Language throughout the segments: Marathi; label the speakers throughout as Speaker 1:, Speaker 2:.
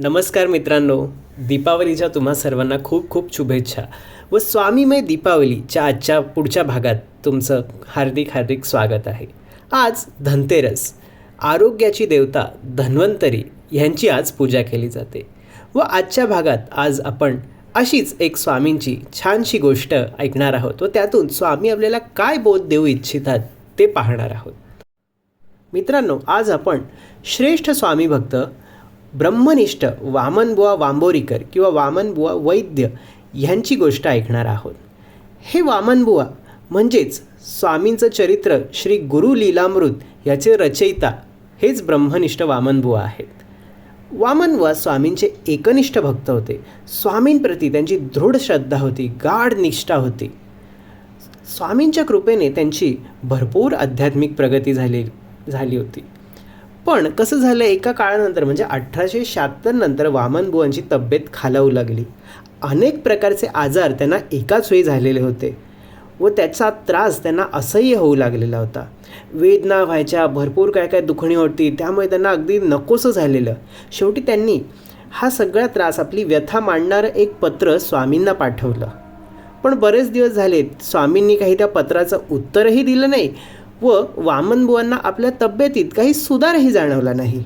Speaker 1: नमस्कार मित्रांनो, दीपावलीच्या तुम्हा सर्वांना खूप खूप शुभेच्छा व स्वामीमय दीपावलीच्या आजच्या पुढच्या भागात तुमचं हार्दिक हार्दिक स्वागत आहे. आज धनतेरस, आरोग्याची देवता धन्वंतरी ह्यांची आज पूजा केली जाते व आजच्या भागात आज आपण अशीच एक स्वामींची छानशी गोष्ट ऐकणार आहोत व त्यातून स्वामी आपल्याला काय बोध देऊ इच्छितात ते पाहणार आहोत. मित्रांनो, आज आपण श्रेष्ठ स्वामी भक्त ब्रह्मनिष्ठ वामनबुवा वांबोरीकर किंवा वामनबुवा वैद्य ह्यांची गोष्ट ऐकणार आहोत. हे वामनबुवा म्हणजेच स्वामींचं चरित्र श्री गुरु लीलामृत याचे रचयिता हेच ब्रह्मनिष्ठ वामनबुवा आहेत. वामनबुवा स्वामींचे एकनिष्ठ भक्त होते. स्वामींप्रती त्यांची दृढ श्रद्धा होती, गाढ निष्ठा होती. स्वामींच्या कृपेने त्यांची भरपूर आध्यात्मिक प्रगती झाली होती. पण कसं झालं, एका काळानंतर म्हणजे 1876 नंतर वामनबुवांची तब्येत खालावू लागली. अनेक प्रकारचे आजार त्यांना एकाच वेळी झालेले होते व त्याचा त्रास त्यांना असह्य होऊ लागलेला होता. वेदना व्हायच्या, भरपूर काय काय दुखणी होती, त्यामुळे त्यांना अगदी नकोसं झालेलं. शेवटी त्यांनी हा सगळा त्रास, आपली व्यथा मांडणारं एक पत्र स्वामींना पाठवलं. पण बरेच दिवस झाले, स्वामींनी काही त्या पत्राचं उत्तरही दिलं नाही व वामनबुवांना आपल्या तब्येतीत काही सुधारही जाणवला नाही.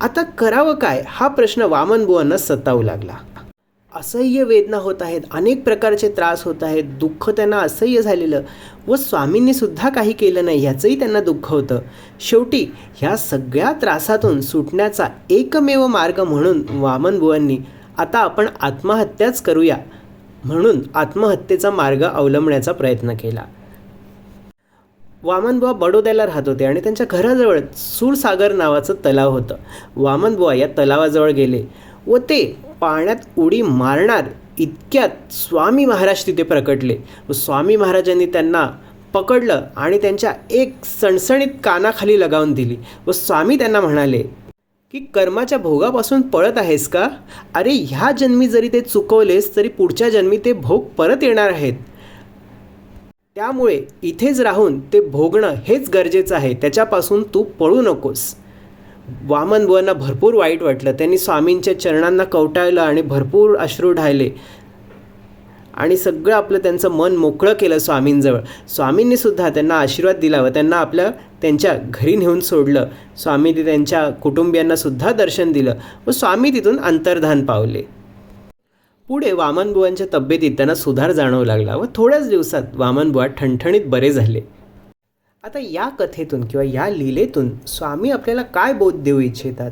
Speaker 1: आता करावं काय हा प्रश्न वामनबुवांना सतावू लागला. असह्य वेदना होत आहेत, अनेक प्रकारचे त्रास होत आहेत, दुःख त्यांना असह्य झालेलं व स्वामींनी सुद्धा काही केलं नाही ह्याचंही त्यांना दुःख होतं. शेवटी ह्या सगळ्या त्रासातून सुटण्याचा एकमेव मार्ग म्हणून वामनबुवांनी आता आपण आत्महत्याच करूया म्हणून आत्महत्येचा मार्ग अवलंबण्याचा प्रयत्न केला. वामनबुवा बडोद्याला राहत होते आणि त्यांच्या घराजवळ सूरसागर नावाचं तलाव होतं. वामनबुवा या तलावाजवळ गेले व ते पाण्यात उडी मारणार इतक्यात स्वामी महाराज तिथे प्रकटले व स्वामी महाराजांनी त्यांना पकडलं आणि त्यांच्या एक सणसणीत कानाखाली लगावून दिली व स्वामी त्यांना म्हणाले की कर्माच्या भोगापासून पळत आहेस का? अरे, ह्या जन्मी जरी ते चुकवलेस तरी पुढच्या जन्मी ते भोग परत येणार आहेत. त्यामुळे इथेच राहून ते भोगणं हेच गरजेचं आहे, त्याच्यापासून तू पळू नकोस. वामनबुवांना भरपूर वाईट वाटलं. त्यांनी स्वामींच्या चरणांना कवटाळलं आणि भरपूर अश्रू ढाळले आणि सगळं आपलं त्यांचं मन मोकळं केलं स्वामींजवळ. स्वामींनी सुद्धा त्यांना आशीर्वाद दिला व त्यांना त्यांच्या घरी नेऊन सोडलं. स्वामींनी त्यांच्या कुटुंबियांना सुद्धा दर्शन दिलं व स्वामी तिथून अंतर्धान पावले. पुढे वामनबुवांच्या तब्येतीत त्यांना सुधार जाणवू लागला व थोड्याच दिवसात वामनबुवा ठणठणीत बरे झाले. आता या कथेतून किंवा या लीलेतून स्वामी आपल्याला काय बोध देऊ इच्छितात,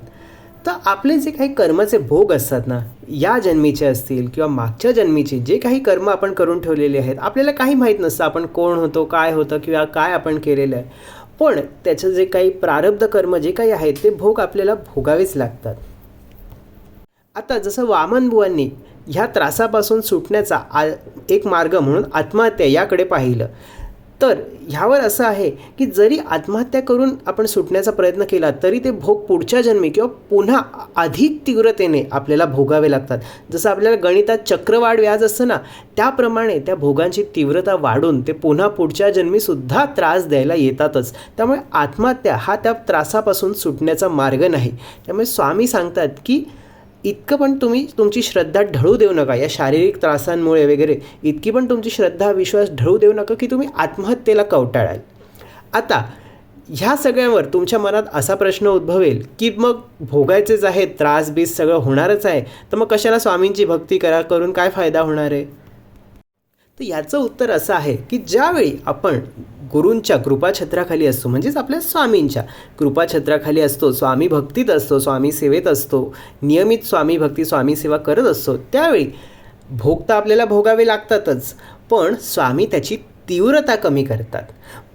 Speaker 1: तर आपले जे काही कर्माचे भोग असतात ना, या जन्मीचे असतील किंवा मागच्या जन्मीचे जे काही कर्म आपण करून ठेवलेले आहेत, आपल्याला काही माहीत नसतं आपण कोण होतो, काय होतं किंवा काय आपण केलेलं आहे. पण त्याचं जे काही प्रारब्ध कर्म जे काही आहेत ते भोग आपल्याला भोगावेच लागतात. आता जसं वामनबुवांनी ह्या त्रासापासून सुटण्याचा एक मार्ग म्हणून आत्महत्या याकडे पाहिलं, तर ह्यावर असं आहे की जरी आत्महत्या करून आपण सुटण्याचा प्रयत्न केला तरी ते भोग पुढच्या जन्मी किंवा पुन्हा अधिक तीव्रतेने आपल्याला भोगावे लागतात. जसं आपल्याला गणितात चक्रवाढ व्याज असतं ना, त्याप्रमाणे त्या भोगांची तीव्रता वाढून ते पुन्हा पुढच्या जन्मीसुद्धा त्रास द्यायला येतातच. त्यामुळे आत्महत्या हा त्या त्रासापासून सुटण्याचा मार्ग नाही. त्यामुळे स्वामी सांगतात की इतकं पण तुम्ही तुमची श्रद्धा ढळू देऊ नका, या शारीरिक त्रासांमुळे वगैरे इतकी पण तुमची श्रद्धा विश्वास ढळू देऊ नका की तुम्ही आत्महत्येला कवटाळाल. आता ह्या सगळ्यांवर तुमच्या मनात असा प्रश्न उद्भवेल की मग भोगायचेच आहे, त्रास बीस सगळं होणारच आहे, तर मग कशाला स्वामींची भक्ती करून काय फायदा होणार आहे? तर याचं उत्तर असं आहे की ज्यावेळी आपण गुरूंच्या कृपाछत्राखाली असतो, म्हणजेच आपल्या स्वामींच्या कृपाछत्राखाली असतो, स्वामी भक्तीत असतो, स्वामी सेवेत असतो, नियमित स्वामी भक्ती स्वामी सेवा करत असतो, त्यावेळी भोग तर आपल्याला भोगावे लागतातच, पण स्वामी त्याची तीव्रता कमी करतात.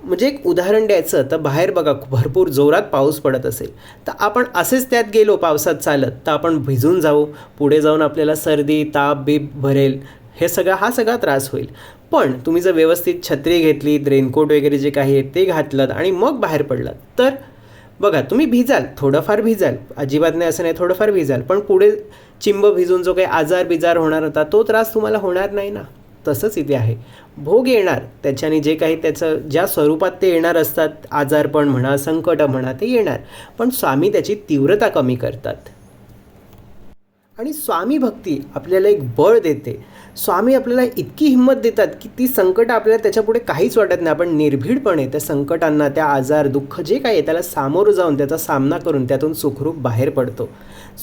Speaker 1: म्हणजे एक उदाहरण द्यायचं तर बाहेर बघा, भरपूर जोरात पाऊस पडत असेल तर आपण असेच त्यात गेलो पावसात चालत तर आपण भिजून जाऊ, पुढे जाऊन आपल्याला सर्दी ताप बीप भरेल, हा सगळा त्रास होईल. पण तुम्ही जर व्यवस्थित छत्री घेतलीत, रेनकोट वगैरे जे काही आहे ते घातलं आणि मग बाहेर पडलात तर बघा तुम्ही भिजाल, थोडंफार भिजाल, अजिबात नाही असं नाही, थोडंफार भिजाल, पण पुढे चिंब भिजून जो काही आजार बिजार होणार होता तो त्रास तुम्हाला होणार नाही ना. तसंच इथे आहे, भोग येणार, त्याच्याने जे काही त्याचं ज्या स्वरूपात ते येणार असतात, आजारपण म्हणा, संकट म्हणा, ते येणार, पण स्वामी त्याची तीव्रता कमी करतात. आणि स्वामी भक्ती आपल्याला एक बळ देते. स्वामी आपल्याला इतकी हिंमत देतात की ती संकटं आपल्याला त्याच्यापुढे काहीच वाटत नाही. आपण निर्भीडपणे त्या संकटांना, त्या आजार, दुःख जे काही आहे त्याला सामोरं जाऊन त्याचा सामना करून त्यातून सुखरूप बाहेर पडतो.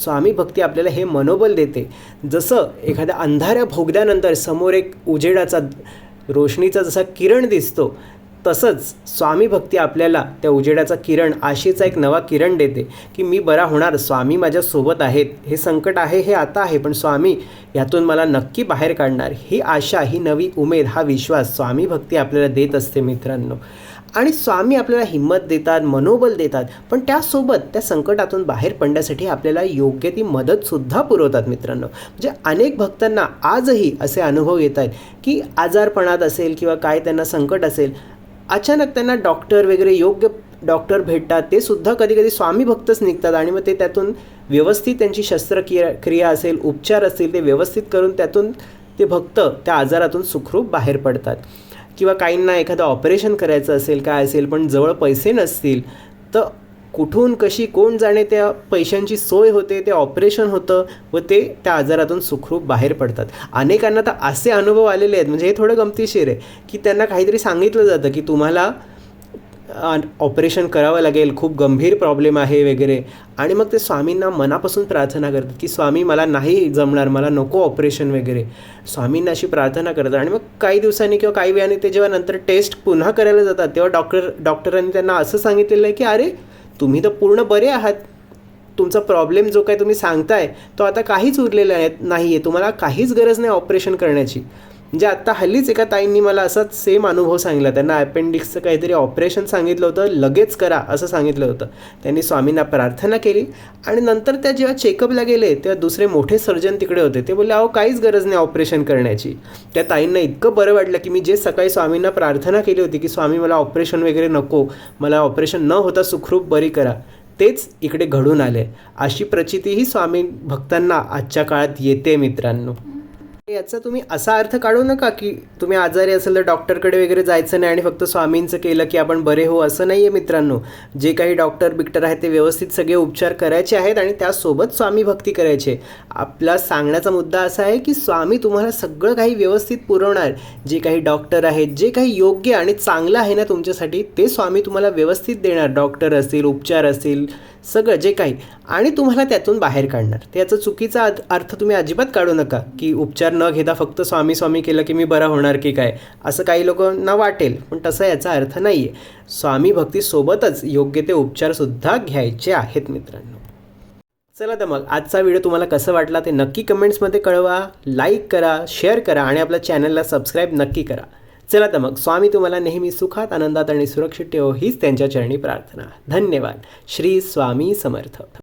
Speaker 1: स्वामी भक्ती आपल्याला हे मनोबल देते. जसं एखाद्या अंधाऱ्या भोगद्यानंतर समोर एक उजेडाचा, रोशनीचा जसा किरण दिसतो, तसंच स्वामी भक्ती आपल्याला त्या उजेडाचा किरण, आशेचा एक नवा किरण देते की मी बरा होणार, स्वामी माझ्यासोबत आहेत, हे संकट आहे हे आता आहे पण स्वामी यातून मला नक्की बाहेर काढणार. ही आशा, ही नवी उमेद, हा विश्वास स्वामी भक्ती आपल्याला देत असते मित्रांनो. आणि स्वामी आपल्याला हिंमत देतात, मनोबल देतात, पण त्यासोबत त्या संकटातून बाहेर पडण्यासाठी आपल्याला योग्य ती मदतसुद्धा पुरवतात मित्रांनो. म्हणजे अनेक भक्तांना आजही असे अनुभव येत आहेत की आजारपणात असेल किंवा काय त्यांना संकट असेल, अचानक त्यांना डॉक्टर वगैरे, योग्य डॉक्टर भेटतात, ते सुद्धा कधीकधी स्वामी भक्तच निघतात आणि मग ते त्यातून व्यवस्थित त्यांची शस्त्रक्रिया असेल, उपचार असतील, ते व्यवस्थित करून त्यातून ते भक्त त्या आजारातून सुखरूप बाहेर पडतात. किंवा काहींना एखादं ऑपरेशन करायचं असेल, काय असेल, पण जवळ पैसे नसतील, तर कुठून कशी कोण जाणे त्या पैशांची सोय होते, ते ऑपरेशन होतं व ते त्या आजारातून सुखरूप बाहेर पडतात. अनेकांना तर असे अनुभव आलेले आहेत, म्हणजे हे थोडं गमतीशीर आहे की त्यांना काहीतरी सांगितलं जातं की तुम्हाला ऑपरेशन करावं लागेल, खूप गंभीर प्रॉब्लेम आहे वगैरे, आणि मग ते स्वामींना मनापासून प्रार्थना करतात की स्वामी मला नाही जमणार, मला नको ऑपरेशन वगैरे, स्वामींना अशी प्रार्थना करतात. आणि मग काही दिवसांनी किंवा काही वेळाने ते जेव्हा नंतर टेस्ट पुन्हा करायला जातात तेव्हा डॉक्टरांनी त्यांना असं सांगितलेलं आहे की अरे तुम्ही तर पूर्ण बरे आहात, तुमचा प्रॉब्लेम जो काय तुम्ही सांगताय तो आता काहीच उरलेला नाही आहे, तुम्हाला काहीच गरज नाही ऑपरेशन करण्याची. म्हणजे आत्ता हल्लीच एका ताईंनी मला असाच सेम अनुभव सांगितला. त्यांना अपेंडिक्सचं काहीतरी ऑपरेशन सांगितलं होतं, लगेच करा असं सांगितलं होतं. त्यांनी स्वामींना प्रार्थना केली आणि नंतर त्या जेव्हा चेकअपला गेले तेव्हा दुसरे मोठे सर्जन तिकडे होते. ते बोलले अहो काहीच गरज नाही ऑपरेशन करण्याची. त्या ताईंना इतकं बरं वाटलं की मी जे सकाळी स्वामींना प्रार्थना केली होती की स्वामी मला ऑपरेशन वगैरे नको, मला ऑपरेशन न होता सुखरूप बरी करा, तेच इकडे घडून आले. अशी प्रचितीही स्वामी भक्तांना आजच्या काळात येते मित्रांनो. याचा तुम्ही असा अर्थ काढू नका की तुम्ही आजारी असेल तर डॉक्टरकडे वगैरे जायचं नाही आणि फक्त स्वामींचं केलं की आपण बरे हो, असं नाही आहे मित्रांनो. जे काही डॉक्टर बिक्टर आहेत ते व्यवस्थित सगळे उपचार करायचे आहेत आणि त्यासोबत स्वामी भक्ती करायचे. आपला सांगण्याचा मुद्दा असा आहे की स्वामी तुम्हाला सगळं काही व्यवस्थित पुरवणार. जे काही डॉक्टर आहेत, जे काही योग्य आणि चांगलं आहे ना तुमच्यासाठी, ते स्वामी तुम्हाला व्यवस्थित देणार. डॉक्टर असतील, उपचार असतील, सगळं जे काही, आणि तुम्हाला त्यातून बाहेर काढणार. त्याचा चुकीचा अर्थ तुम्ही अजिबात काढू नका की उपचार न घेता फक्त स्वामी स्वामी केलं की मी बरा होणार की काय, असं काही लोकांना वाटेल, पण तसा याचा अर्थ नाही आहे. स्वामी भक्तीसोबतच योग्य ते उपचारसुद्धा घ्यायचे आहेत मित्रांनो. चला तर मग आजचा व्हिडिओ तुम्हाला कसं वाटला ते नक्की कमेंट्समध्ये कळवा. लाईक करा, शेअर करा आणि आपल्या चॅनलला सबस्क्राईब नक्की करा. चला तर मग स्वामी तुम्हाला नेहमी सुखात, आनंदात आणि सुरक्षित ठेवो, हीच त्यांच्या चरणी प्रार्थना. धन्यवाद. श्री स्वामी समर्थ.